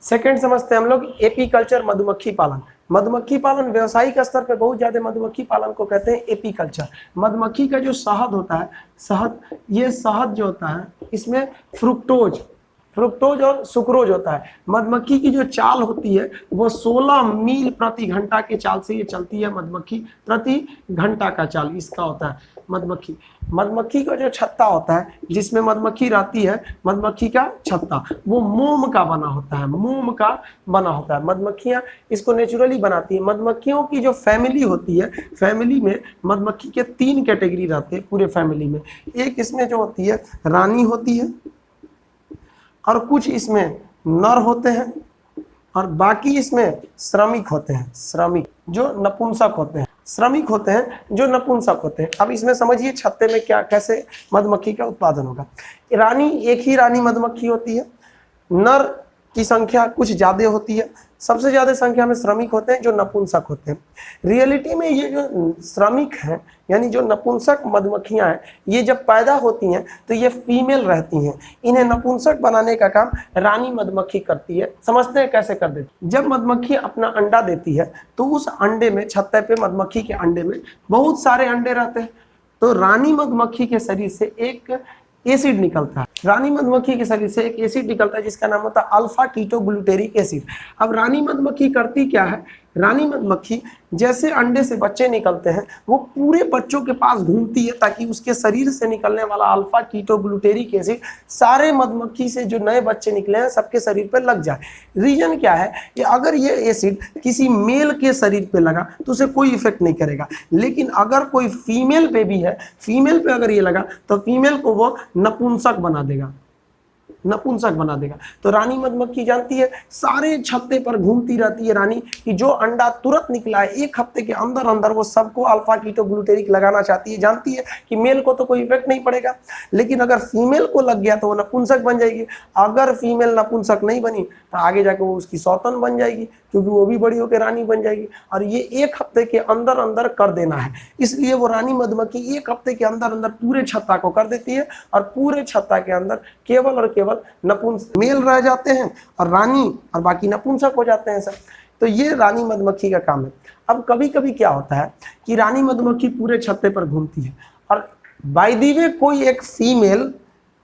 Second समझते हैं हम लोग एपीकल्चर, मधुमक्खी पालन। मधुमक्खी पालन व्यावसायिक स्तर पर बहुत ज्यादा मधुमक्खी पालन को कहते हैं एपीकल्चर। मधुमक्खी का जो शहद होता है, ये शहद जो होता है इसमें फ्रुक्टोज और सुक्रोज होता है। मधुमक्खी की जो चाल होती है वो 16 मील प्रति घंटा के चाल से ये चलती है। मधुमक्खी प्रति घंटा का चाल इसका होता है। मधुमक्खी का जो छत्ता होता है जिसमें मधुमक्खी रहती है, मधुमक्खी का छत्ता वो मोम का बना होता है। मधुमक्खियां इसको नेचुरली बनाती है। मधुमक्खियों की जो फैमिली होती है, फैमिली में मधुमक्खी के 3 कैटेगरी रहते हैं पूरे फैमिली में। एक इसमें जो होती है रानी होती है, और कुछ इसमें नर होते हैं, और बाकी इसमें श्रमिक होते हैं, श्रमिक जो नपुंसक होते हैं। अब इसमें समझिए छत्ते में क्या कैसे मधुमक्खी का उत्पादन होगा। एक ही रानी मधुमक्खी होती है, नर की संख्या कुछ ज्यादा होती है, सबसे ज्यादा संख्या में श्रमिक होते हैं जो नपुंसक होते हैं। रियलिटी में ये जो श्रमिक हैं यानी जो नपुंसक मधुमक्खियां हैं, ये जब पैदा होती हैं तो ये फीमेल रहती हैं। इन्हें नपुंसक बनाने का काम रानी मधुमक्खी करती है। समझते हैं कैसे कर देती। जब मधुमक्खी अपना अंडा देती है तो उस अंडे में, छत्ते पे मधुमक्खी के अंडे में बहुत सारे अंडे रहते हैं। तो रानी मधुमक्खी के शरीर से एक एसिड निकलता है। रानी मधुमक्खी के शरीर से एक एसिड निकलता है जिसका नाम होता है अल्फा कीटोग्लूटेरिक एसिड। अब रानी मधुमक्खी करती क्या है, रानी मधुमक्खी जैसे अंडे से बच्चे निकलते हैं वो पूरे बच्चों के पास घूमती है ताकि उसके शरीर से निकलने वाला अल्फा कीटोग्लूटेरिक एसिड सारे मधुमक्खी से जो नए बच्चे निकले हैं सबके शरीर पर लग जाए। रीजन क्या है कि अगर ये एसिड किसी मेल के शरीर पे लगा तो उसे कोई इफेक्ट नहीं करेगा, लेकिन अगर कोई फीमेल बेबी है, फीमेल पे अगर ये लगा तो फीमेल को वो नपुंसक बना देगा। तो रानी मधुमक्खी जानती है, सारे छत्ते पर घूमती रहती है रानी कि जो अंडा तुरंत निकला है 1 हफ्ते के अंदर अंदर वो सबको अल्फा कीटोग्लूटेरिक लगाना चाहती है। जानती है कि मेल को तो कोई इफेक्ट नहीं पड़ेगा, लेकिन अगर फीमेल को लग गया तो वो नपुंसक बन जाएगी। अगर फीमेल नपुंसक नहीं बनी तो आगे जाकर वो उसकी सौतन बन जाएगी, क्योंकि वो भी बड़ी होकर रानी बन जाएगी। और ये 1 हफ्ते के अंदर अंदर कर देना है, इसलिए वो रानी मधुमक्खी 1 हफ्ते के अंदर अंदर पूरे छत्ता को कर देती है, और पूरे छत्ता के अंदर केवल और केवल नपुंसक मेल रह जाते हैं और रानी और बाकी नपुंसक हो जाते हैं सब। तो ये रानी मधुमक्खी का काम है। अब कभी कभी क्या होता है कि रानी मधुमक्खी पूरे छत्ते पर घूमती है और बाय द वे कोई एक फीमेल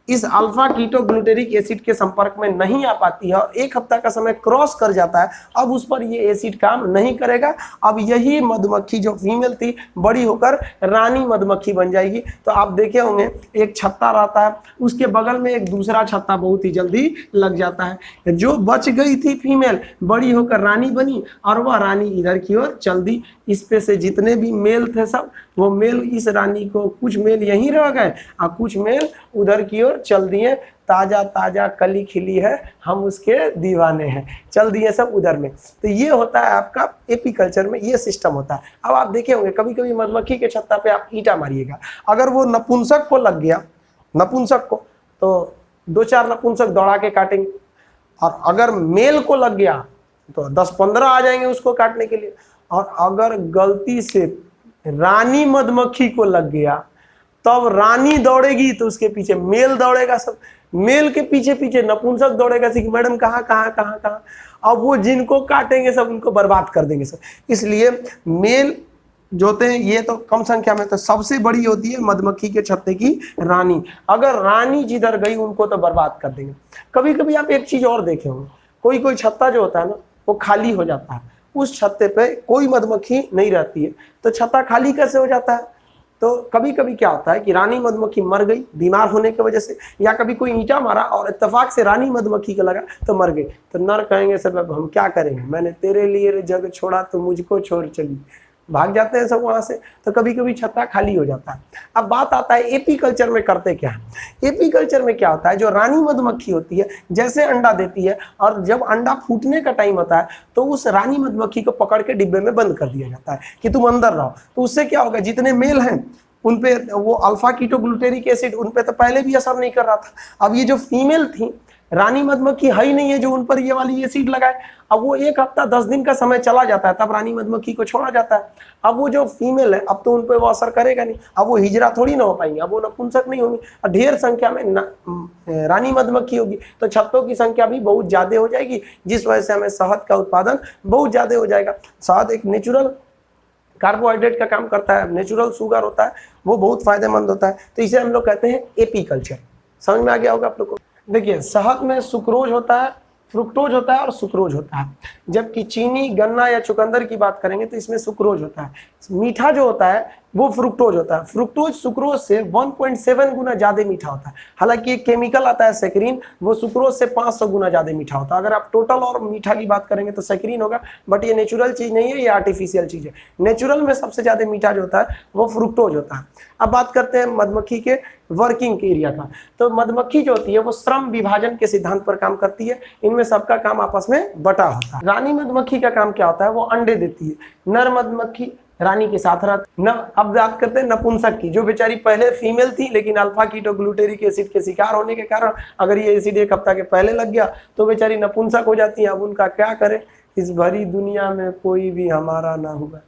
इस अल्फा कीटोग्लूटेरिक एसिड के संपर्क में नहीं आ पाती है और 1 हफ्ता का समय क्रॉस कर जाता है। अब उस पर ये एसिड काम नहीं करेगा। अब यही मधुमक्खी जो फीमेल थी बड़ी होकर रानी मधुमक्खी बन जाएगी। तो आप देखे होंगे एक छत्ता रहता है, उसके बगल में एक दूसरा छत्ता बहुत ही जल्दी लग जाता है। जो बच गई थी फीमेल बड़ी होकर रानी बनी और वह रानी इधर की ओर चल दी। इस पे से जितने भी मेल थे सब वो मेल इस रानी को, कुछ मेल यहीं रह गए और कुछ मेल उधर की ओर चल दिए। ताजा ताजा कली खिली है, हम उसके दीवाने हैं, चल दिए सब उधर में। तो ये होता है आपका एपीकल्चर में, ये सिस्टम होता है। अब आप देखे होंगे कभी कभी मधुमक्खी के छत्ता पे आप ईंटा मारिएगा, अगर वो नपुंसक को लग गया, नपुंसक को, तो 2-4 नपुंसक दौड़ा के काटेंगे, और अगर मेल को लग गया तो 10-15 आ जाएंगे उसको काटने के लिए। और अगर गलती से रानी मधुमक्खी को लग गया तब रानी दौड़ेगी तो उसके पीछे मेल दौड़ेगा, सब मेल के पीछे पीछे नपुंसक दौड़ेगा कि मैडम कहाँ। अब वो जिनको काटेंगे सब उनको बर्बाद कर देंगे सब। इसलिए मेल जो होते हैं ये तो कम संख्या में, तो सबसे बड़ी होती है मधुमक्खी के छत्ते की रानी। अगर रानी जिधर गई उनको तो बर्बाद कर देंगे। कभी कभी आप एक चीज और देखे होंगे, कोई छत्ता जो होता है ना वो खाली हो जाता है, उस छत्ते पे कोई मधुमक्खी नहीं रहती है, तो छत्ता खाली कैसे हो जाता है? तो कभी कभी क्या होता है कि रानी मधुमक्खी मर गई बीमार होने की वजह से, या कभी कोई ईंटा मारा और इत्तेफाक से रानी मधुमक्खी को लगा तो मर गई। तो नर कहेंगे सब अब हम क्या करेंगे, मैंने तेरे लिए जग छोड़ा तो मुझको छोड़ चली, भाग जाते हैं सब वहां से। तो कभी कभी छत्ता खाली हो जाता है। अब बात आता है एपीकल्चर में करते क्या है। एपीकल्चर में क्या होता है, जो रानी मधुमक्खी होती है जैसे अंडा देती है और जब अंडा फूटने का टाइम होता है तो उस रानी मधुमक्खी को पकड़ के डिब्बे में बंद कर दिया जाता है कि तुम अंदर रहो। तो उससे क्या होगा, जितने मेल हैं उन पे वो अल्फा कीटोग्लूटेरिक एसिड उन पे तो पहले भी असर नहीं कर रहा था। अब ये जो फीमेल थी रानी मधुमक्खी है ही नहीं है जो उन पर ये वाली एसिड लगाए। अब वो 1 हफ्ता 10 दिन का समय चला जाता है, तब रानी मधुमक्खी को छोड़ा जाता है। अब वो जो फीमेल है, अब तो उन पर वो असर करेगा नहीं, अब वो हिजरा थोड़ी ना हो पाएंगे, अब वो नपुंसक नहीं होंगी, और ढेर संख्या में रानी मधुमक्खी होगी, तो छत्तों की संख्या भी बहुत ज्यादा हो जाएगी, जिस वजह से हमें शहद का उत्पादन बहुत ज्यादा हो जाएगा। शहद एक नेचुरल कार्बोहाइड्रेट का काम करता है, नेचुरल शुगर होता है, वो बहुत फायदेमंद होता है, तो इसे हम लोग कहते हैं एपीकल्चर। समझ में आ गया होगा आप लोग को। देखिए, शहद में सुक्रोज होता है, फ्रुक्टोज होता है और सुक्रोज होता है, जबकि चीनी, गन्ना या चुकंदर की बात करेंगे तो इसमें सुक्रोज होता है। मीठा जो होता है वो फ्रुक्टोज होता है। फ्रुक्टोज सुक्रोज से 1.7 गुना ज्यादा मीठा होता है। हालांकि एक केमिकल आता है सेक्रीन, वो सुक्रोज से 500 गुना ज्यादा मीठा होता है। अगर आप टोटल और मीठा की बात करेंगे तो सेक्रीन होगा, बट ये नेचुरल चीज नहीं है, ये आर्टिफिशियल चीज है। नेचुरल में सबसे ज्यादा मीठा जो होता है वो फ्रुक्टोज होता है। अब बात करते हैं मधुमक्खी के वर्किंग एरिया का। तो मधुमक्खी जो होती है वो श्रम विभाजन के सिद्धांत पर काम करती है, इनमें सबका काम आपस में बटा होता है। रानी मधुमक्खी का काम क्या होता है, वो अंडे देती है। नर मधुमक्खी रानी के साथ रहती न। अब बात करते हैं नपुंसक की, जो बेचारी पहले फीमेल थी, लेकिन अल्फा कीटोग्लूटेरिक एसिड के शिकार होने के कारण अगर ये एसिड 1 हफ्ता के पहले लग गया तो बेचारी नपुंसक हो जाती है। अब उनका क्या करें, इस भरी दुनिया में कोई भी हमारा ना हुआ,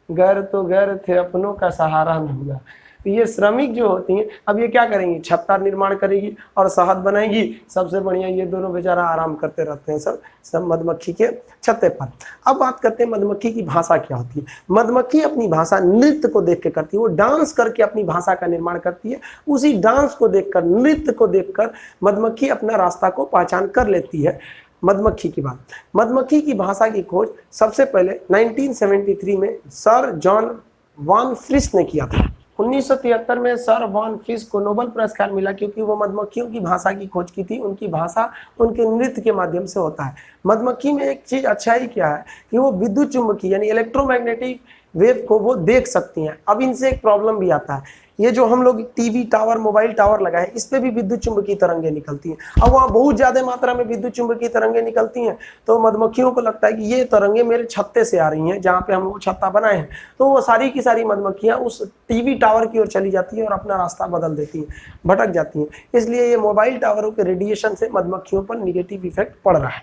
घर तो घर थे अपनों का सहारा न हुआ। तो ये श्रमिक जो होती हैं, अब ये क्या करेंगी, छत्ता निर्माण करेगी और शहद बनाएगी। सबसे बढ़िया ये दोनों बेचारा आराम करते रहते हैं सब मधुमक्खी के छत्ते पर। अब बात करते हैं मधुमक्खी की भाषा क्या होती है। मधुमक्खी अपनी भाषा नृत्य को देख के करती है, वो डांस करके अपनी भाषा का निर्माण करती है। उसी डांस को देखकर, नृत्य को देखकर मधुमक्खी अपना रास्ता को पहचान कर लेती है। मधुमक्खी की बात, मधुमक्खी की भाषा की खोज सबसे पहले 1973 में सर जॉन वॉन फ्रिस ने किया था। 1973 में सर वॉन फ्रिस को नोबेल पुरस्कार मिला, क्योंकि वो मधुमक्खियों की भाषा की खोज की थी। उनकी भाषा उनके नृत्य के माध्यम से होता है। मधुमक्खी में एक चीज अच्छाई क्या है कि वो विद्युत चुंबकीय यानी इलेक्ट्रोमैग्नेटिक वेव को वो देख सकती हैं। अब इनसे एक प्रॉब्लम भी आता है, ये जो हम लोग टीवी टावर, मोबाइल टावर लगाए, इस पे भी विद्युत चुंबकीय तरंगे निकलती हैं। अब वहाँ बहुत ज्यादा मात्रा में विद्युत चुंबकीय तरंगे निकलती हैं, तो मधुमक्खियों को लगता है कि ये तरंगे मेरे छत्ते से आ रही हैं, जहाँ पे हम वो छत्ता बनाए हैं। तो वो सारी की सारी मधुमक्खियाँ उस टीवी टावर की ओर चली जाती हैं और अपना रास्ता बदल देती हैं, भटक जाती हैं। इसलिए ये मोबाइल टावरों के रेडिएशन से मधुमक्खियों पर निगेटिव इफेक्ट पड़ रहा है।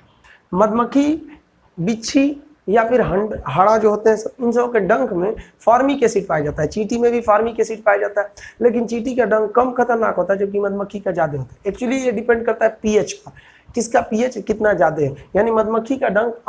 मधुमक्खी, बिच्छी या फिर हड़ा जो होते हैं, इन सबों के डंक में फॉर्मिक एसिड पाया जाता है। चींटी में भी फॉर्मिक एसिड पाया जाता है, लेकिन चींटी का डंक कम खतरनाक होता है, जबकि मधुमक्खी का ज्यादा होता है। एक्चुअली ये डिपेंड करता है पीएच पर, किसका पीएच कितना ज्यादा है। यानी मधुमक्खी का डंक